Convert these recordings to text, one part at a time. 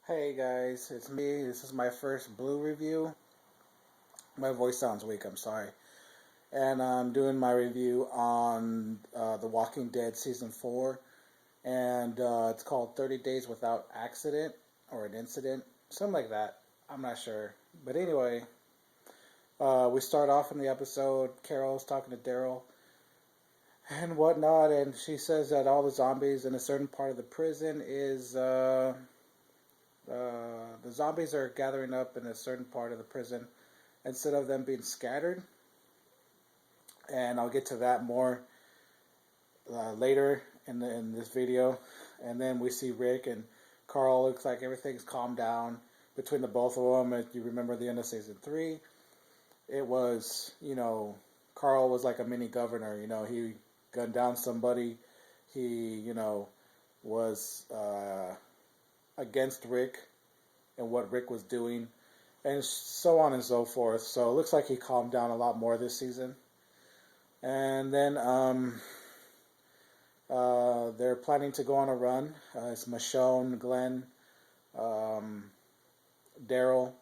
Hey guys, it's me. This is my first Blue review. My voice sounds weak, I'm sorry. And I'm doing my review on The Walking Dead Season 4. And it's called 30 Days Without Accident or an Incident. Something like that. I'm not sure. But anyway, we start off in the episode. Carol's talking to Daryl and whatnot. And she says that all the zombies in a certain part of the prison is the zombies are gathering up in a certain part of the prison instead of them being scattered. And I'll get to that more later in this video. And then we see Rick and Carl. Looks like everything's calmed down between the both of them. If you remember the end of season 3, it was, Carl was like a mini governor. He gunned down somebody. He, was against Rick and what Rick was doing, and so on and so forth. So it looks like he calmed down a lot more this season. And then they're planning to go on a run. It's Michonne, Glenn, Daryl.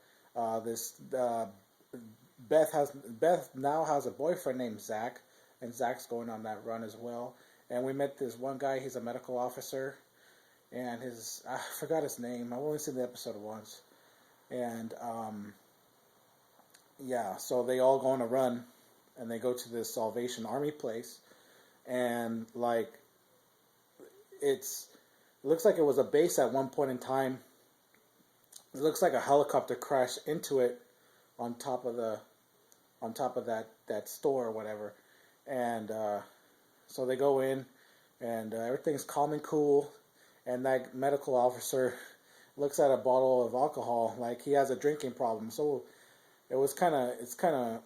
Beth now has a boyfriend named Zach, and Zach's going on that run as well. And we met this one guy. He's a medical officer, and I forgot his name. I've only seen the episode once. And yeah, so they all go on a run, and they go to this Salvation Army place, and it looks like it was a base at one point in time. It looks like a helicopter crashed into it on top of that store or whatever, and so they go in, and everything's calm and cool. And that medical officer looks at a bottle of alcohol like he has a drinking problem. So it's kind of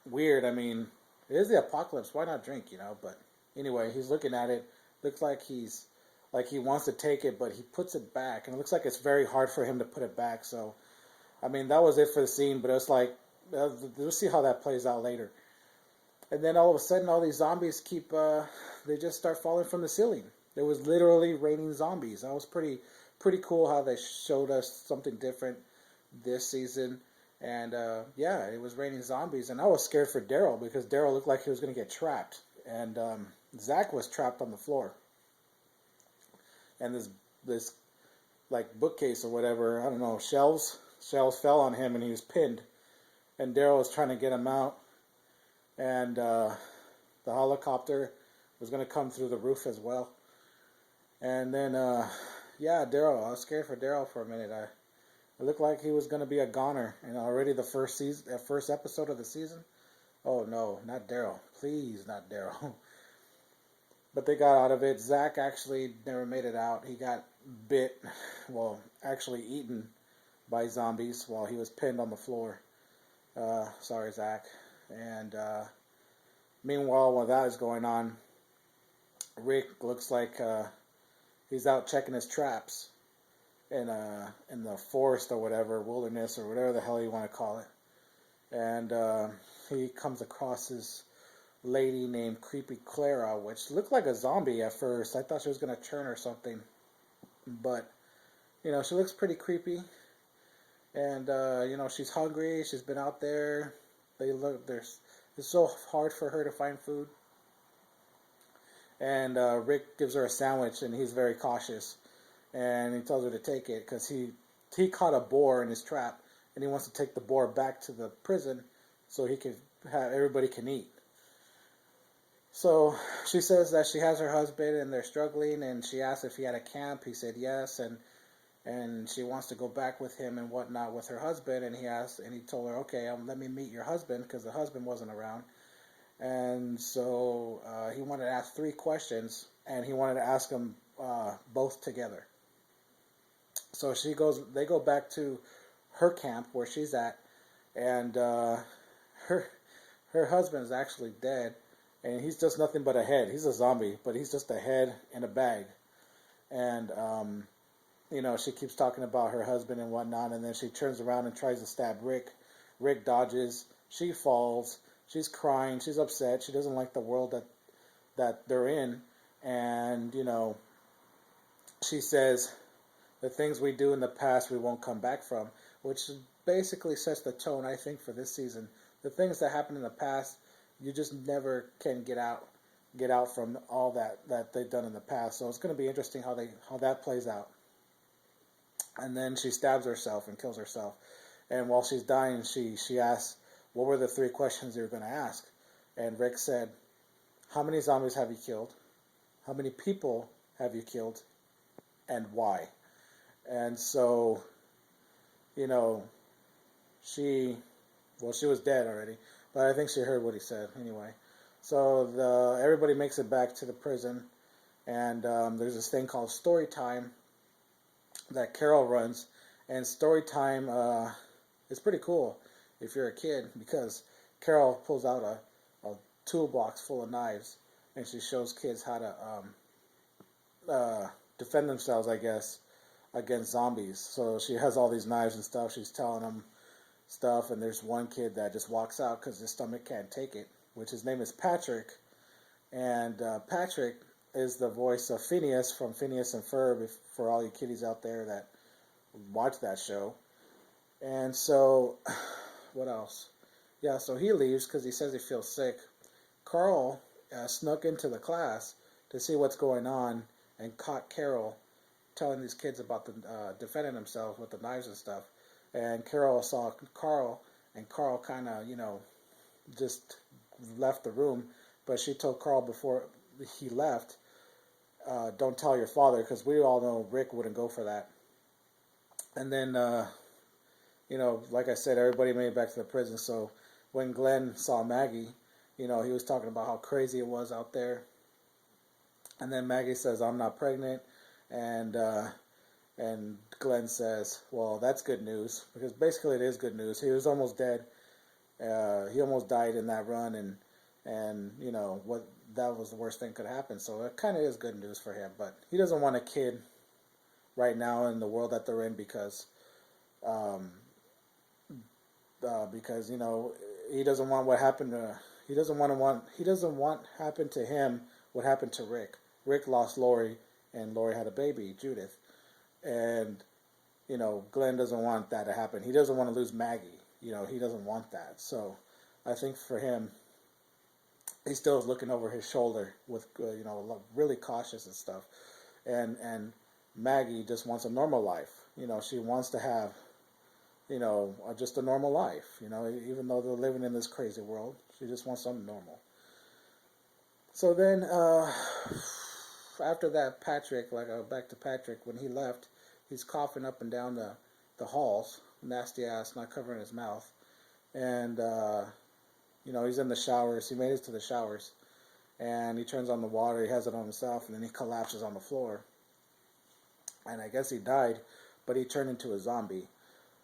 weird. I mean, it is the apocalypse. Why not drink, But anyway, he's looking at it. Looks like he wants to take it, but he puts it back. And it looks like it's very hard for him to put it back. So, I mean, that was it for the scene. But it's like, we'll see how that plays out later. And then all of a sudden, all these zombies they just start falling from the ceiling. It was literally raining zombies. That was pretty cool how they showed us something different this season. And yeah, it was raining zombies, and I was scared for Daryl because Daryl looked like he was going to get trapped, and Zach was trapped on the floor. And this like bookcase or whatever, I don't know, shelves fell on him, and he was pinned. And Daryl was trying to get him out, and the helicopter was going to come through the roof as well. And then, yeah, Daryl. I was scared for Daryl for a minute. It looked like he was going to be a goner. And already the first episode of the season. Oh no, not Daryl. Please, not Daryl. But they got out of it. Zach actually never made it out. He got bit, well, actually eaten by zombies while he was pinned on the floor. Sorry, Zach. And meanwhile, while that is going on, Rick looks like he's out checking his traps in the forest or whatever, wilderness or whatever the hell you want to call it. And he comes across this lady named Creepy Clara, which looked like a zombie at first. I thought she was going to turn or something. But, she looks pretty creepy. And, she's hungry. She's been out there. It's so hard for her to find food. And Rick gives her a sandwich, and he's very cautious. And he tells her to take it because he caught a boar in his trap, and he wants to take the boar back to the prison so everybody can eat. So she says that she has her husband, and they're struggling, and she asked if he had a camp. He said yes, and she wants to go back with him and whatnot with her husband. And he told her, okay, let me meet your husband, because the husband wasn't around. And so he wanted to ask 3 questions, and he wanted to ask them both together. So they go back to her camp where she's at, and her husband is actually dead, and he's just nothing but a head. He's a zombie, but he's just a head in a bag. And she keeps talking about her husband and whatnot, and then she turns around and tries to stab Rick. Rick dodges. She falls. She's crying. She's upset. She doesn't like the world that they're in. And, she says the things we do in the past we won't come back from, which basically sets the tone, I think, for this season. The things that happened in the past, you just never can get out from all that they've done in the past. So it's going to be interesting how that plays out. And then she stabs herself and kills herself. And while she's dying, she asks, what were the 3 questions you were going to ask? And Rick said, how many zombies have you killed? How many people have you killed? And why? And so, she was dead already, but I think she heard what he said anyway. So everybody makes it back to the prison, and there's this thing called story time that Carol runs, and story time is pretty cool if you're a kid, because Carol pulls out a toolbox full of knives, and she shows kids how to defend themselves, I guess, against zombies. So she has all these knives and stuff. She's telling them stuff, and there's one kid that just walks out because his stomach can't take it, which his name is Patrick. And Patrick is the voice of Phineas from Phineas and Ferb, for all you kiddies out there that watch that show. And so, what else? Yeah, so he leaves because he says he feels sick. Carl snuck into the class to see what's going on and caught Carol telling these kids about defending themselves with the knives and stuff. And Carol saw Carl, and Carl kind of, just left the room. But she told Carl before he left, don't tell your father, because we all know Rick wouldn't go for that. And then, like I said, everybody made it back to the prison. So when Glenn saw Maggie, he was talking about how crazy it was out there. And then Maggie says, I'm not pregnant. And Glenn says, well, that's good news, because basically it is good news. He was almost dead. He almost died in that run, and what, that was the worst thing could happen. So it kind of is good news for him, but he doesn't want a kid right now in the world that they're in, because he doesn't want what happened to he doesn't want happen to him what happened to Rick. Rick lost Lori, and Lori had a baby, Judith. And, Glenn doesn't want that to happen. He doesn't want to lose Maggie. He doesn't want that. So I think for him, he still is looking over his shoulder with, really cautious and stuff. And Maggie just wants a normal life. She wants to have, just a normal life. Even though they're living in this crazy world, she just wants something normal. So then, after that, Patrick, back to Patrick, when he left, he's coughing up and down the halls, nasty ass, not covering his mouth. And, he's in the showers. He made it to the showers. And he turns on the water. He has it on himself. And then he collapses on the floor. And I guess he died, but he turned into a zombie.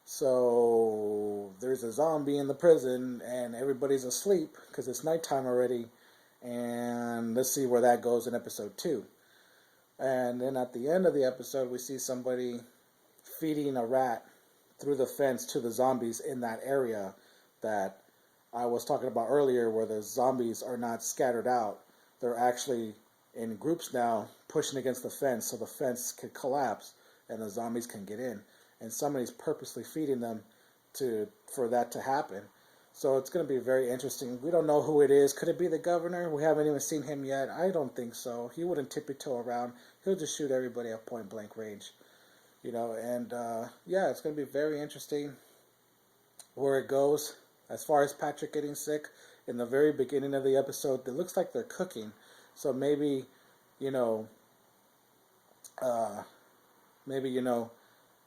So there's a zombie in the prison, and everybody's asleep because it's nighttime already. And let's see where that goes in episode 2. And then at the end of the episode, we see somebody feeding a rat through the fence to the zombies in that area that I was talking about earlier, where the zombies are not scattered out. They're actually in groups now, pushing against the fence so the fence can collapse and the zombies can get in. And somebody's purposely feeding them for that to happen. So it's going to be very interesting. We don't know who it is. Could it be the governor? We haven't even seen him yet. I don't think so. He wouldn't tippy-toe around. He'll just shoot everybody at point-blank range. And it's going to be very interesting where it goes. As far as Patrick getting sick, in the very beginning of the episode, it looks like they're cooking. So maybe,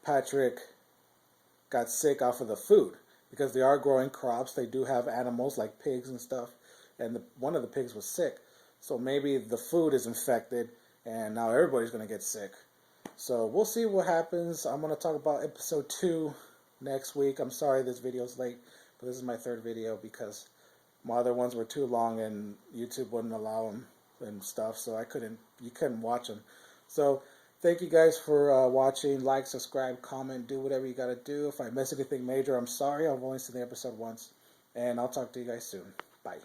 Patrick got sick off of the food. Because they are growing crops, they do have animals like pigs and stuff, and one of the pigs was sick. So maybe the food is infected, and now everybody's going to get sick. So we'll see what happens. I'm going to talk about episode 2 next week. I'm sorry this video's late, but this is my 3rd video because my other ones were too long and YouTube wouldn't allow them and stuff, so you couldn't watch them. So thank you guys for watching. Like, subscribe, comment, do whatever you got to do. If I miss anything major, I'm sorry. I've only seen the episode once. And I'll talk to you guys soon. Bye.